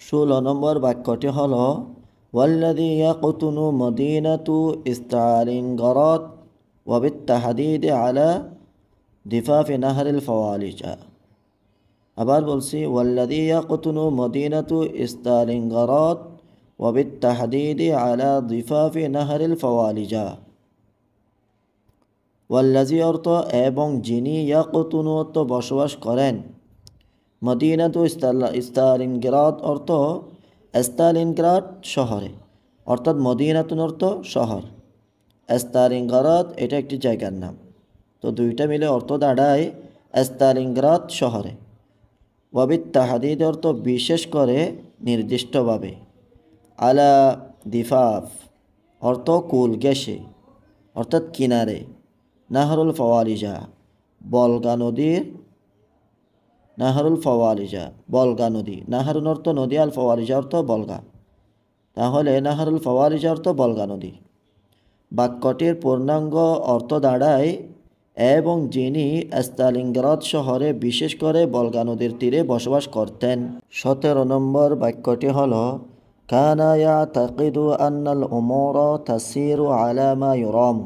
16 নম্বর বাক্যটি হলো ওয়াল্লাযী ইয়াকতুনু মদিনাতু ইস্তালিনগরাত ওয়া বিত্তাহদীদ আলা দিফাফি নাহরিল ফাওয়ালিজা। আবার বলছি ওয়াল্লাযী ইয়াকতুনু মদিনাতু ইস্তালিনগরাত ওয়া বিত্তাহদীদ আলা দিফাফি নাহরিল ফাওয়ালিজা। ওয়াল্লাযী অর্থ এবং যিনি, ইয়াকতুনু অর্থ বসবাস করেন, মদিনাতু স্তালিনগ্রাদ অর্থ স্তালিনগ্রাদ শহরে, অর্থাৎ মদিনাতুন অর্থ শহর, স্তালিনগ্রাদ এটা একটি জায়গার নাম। তো দুইটা মিলে অর্থ দাঁড়ায় স্তালিনগ্রাদ শহরে। ওয়াবিত তাহাদিদ অর্থ বিশেষ করে, নির্দিষ্টভাবে। আলা দিফাফ অর্থ কুল ঘেঁষে, অর্থাৎ কিনারে। নাহরুল ফাওয়ালিজা বলগা নদীর, নাহরুল ফাওয়ালিজা বলগা নদী। নাহরুন অর্থ নদী, আল ফাওয়ালিজা অর্থ বলগা। তাহলে নাহরুল ফাওয়ালিজা অর্থ বলগা নদী। বাক্যটির পূর্ণাঙ্গ অর্থ দাঁড়ায় এবং যিনি স্তালিনগ্রাদ শহরে বিশেষ করে বলগা নদীর তীরে বসবাস করতেন। 17 নম্বর বাক্যটি হলো কানা ইয়াতাকিদু আন্নাল উমুরা তাসিরু আলা মা ইউরাম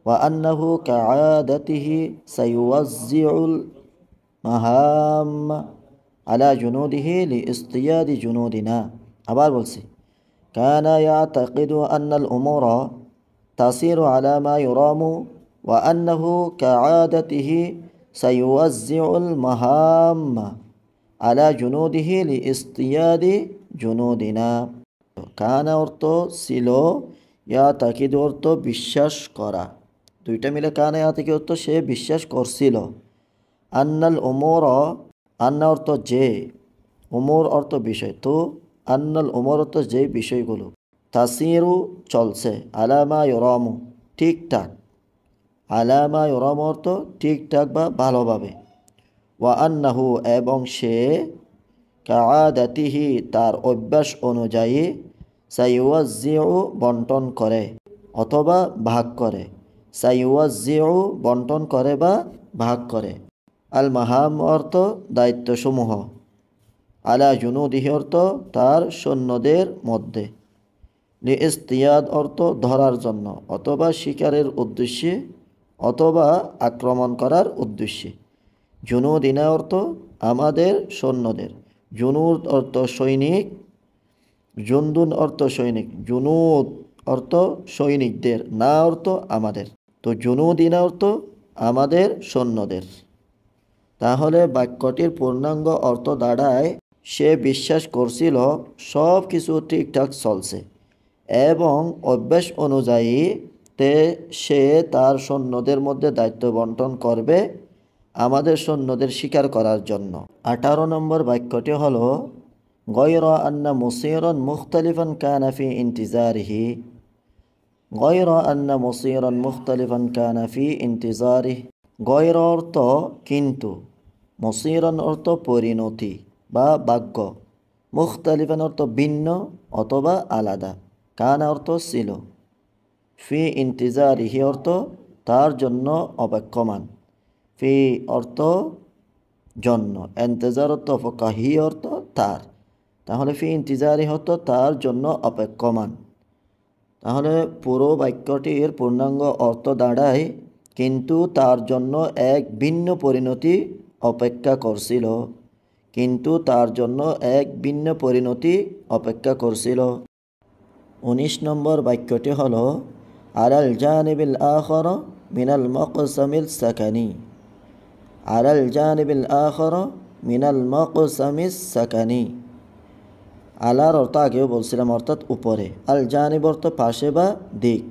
ওয়া আন্নাহু কাআদাতিহি সায়ুওয়াজ্জিউল মাহাম আলা জুনুদিহি লিইস্তিয়াদি জুনুদিনা। আবার বলছি কানা ইয়াতাকিদু আন্নাল উমুরা তাসিরু আলা মা ইউরামু ওয়া আন্নাহু কাআদাতিহি সায়ুওয়াজ্জিউল মাহাম আলা জুনুদিহি লিইস্তিয়াদি জুনুদিনা। কানা অর্থ ছিল, ইয়াতাকিদু অর্থ বিশ্বাস করা। দুইটা মিলে কানা ইয়াতাকিদু অর্থ সে বিশ্বাস করছিল। আন্নাল উমুর, আন্না অর্থ যে, উমুর অর্থ বিষয়। তো আন্নাল উমুর অর্থ যে বিষয়গুলো, তাসিরু চলছে, আলামা ইউরামু ঠিকঠাক, আলামা ইউরামু অর্থ ঠিকঠাক বা ভালোভাবে। ওয়া আন্নাহু এবং সে, কাআদাতিহি তার অভ্যাস অনুযায়ী, সাইওয়াজ্জিউ বন্টন করে অথবা ভাগ করে, সাইওয়াজ্জিউ বন্টন করে বা ভাগ করে। আল মাহাম অর্থ দায়িত্বসমূহ, আলা জুনুদিহি অর্থ তার সৈন্যদের মধ্যে, লিইস্তিয়াদ অর্থ ধরার জন্য অথবা শিকারের উদ্দেশ্যে অথবা আক্রমণ করার উদ্দেশ্যে। জুনুদিনা অর্থ আমাদের সৈন্যদের, জুনুদ অর্থ সৈনিক, জুন্দুন অর্থ সৈনিক, জুনুদ অর্থ সৈনিকদের, না অর্থ আমাদের। তো জুনুদিনা অর্থ আমাদের সৈন্যদের। তাহলে বাক্যটির পূর্ণাঙ্গ অর্থ দাঁড়ায় সে বিশ্বাস করছিল সব কিছু ঠিকঠাক চলছে এবং অভ্যাস অনুযায়ী সে তার সৈন্যদের মধ্যে দায়িত্ব বন্টন করবে আমাদের সৈন্যদের শিকার করার জন্য। 18 নম্বর বাক্যটি হলো গয়রা আন্না মুসিরান মুখতালিফান কানা ফি ইন্তিজারিহি। গয়রা আন্না মুসিরান মুখতালিফান কানা ফি ইন্তিজারিহি। গয়রা অর্থ কিন্তু, মুসিরান অর্থ পরিণতি বা ভাগ্য, মুখতালিফান অর্থ ভিন্ন অথবা আলাদা, কানা অর্থ ছিল, ফি ইন্তিজারিহি অর্থ তার জন্য অপেক্ষমান, ফি অর্থ জন্য, ইন্তিজার অর্থ অপেক্ষা, হি অর্থ তার। তাহলে ফি ইন্তিজারিহি অর্থ তার জন্য অপেক্ষমান। তাহলে পুরো বাক্যটির পূর্ণাঙ্গ অর্থ দাঁড়ায় কিন্তু তার জন্য এক ভিন্ন পরিণতি অপেক্ষা করছিল, কিন্তু তার জন্য এক ভিন্ন পরিণতি অপেক্ষা করছিল। 19 নম্বর বাক্যটি হলো আলাল জানিবিল আখর মিনাল মকসামিল সাকানি। আলাল জানিবিল আখর মিনাল মকসামিস সাকানি। আলার অর্থ আগেও বলছিলাম, অর্থাৎ উপরে। আল জানিব অর্থ পাশে বা দিক।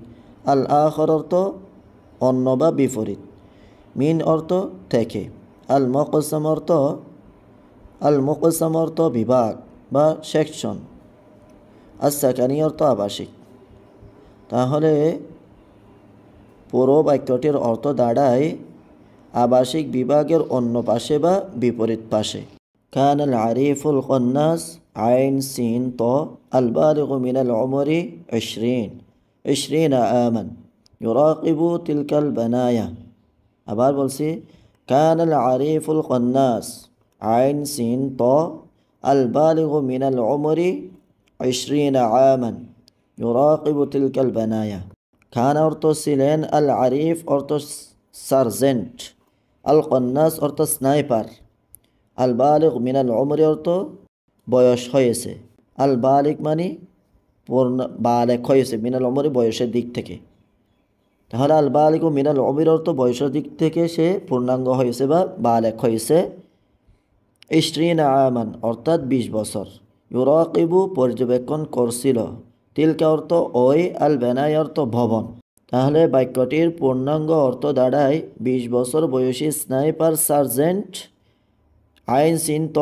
আল আখর অর্থ অন্য বা বিপরীত। মিন অর্থ থেকে। আল মকসাম অর্থ বিভাগ বা সেকশন। আর সাকানি অর্থ আবাসিক। তাহলে পুরো বাক্যটির অর্থ দাঁড়ায় আবাসিক বিভাগের অন্য পাশে বা বিপরীত পাশে। كان العريف القناص عين سين طا البالغ من العمر 20 عاما يراقب تلك البنايا। আবার বলছি কান আল আরিফুল কন্নাস আইন সিন ত আল বালিগু মিনাল উমরি 20 আমান ইউরাকিবু তিলকাল বানায়া। খান অর্থ ছিলেন, আল আরিফ অর্থ সার্জেন্ট, আল কন্নাস অর্থ স্নাইপার, আল বালিগ মিনাল উমরি অর্থ বয়স হয়েছে, আল বালিগ মানে বালেক হয়েছে, মিনাল উমরি বয়সের দিক থেকে। তাহলে আল বালিগ মিনাল উমরি অর্থ বয়সের দিক থেকে সে পূর্ণাঙ্গ হয়েছে বা বালেক হয়েছে। 20 আমান অর্থাৎ 20 বছর। ইউরাকিবু পর্যবেক্ষণ করছিল, তিলকা অর্থ ওই, আল বানায় অর্থ ভবন। তাহলে বাক্যটির পূর্ণাঙ্গ অর্থ দাঁড়ায় 20 বছর বয়সী স্নাইপার সার্জেন্ট আইন সিন ত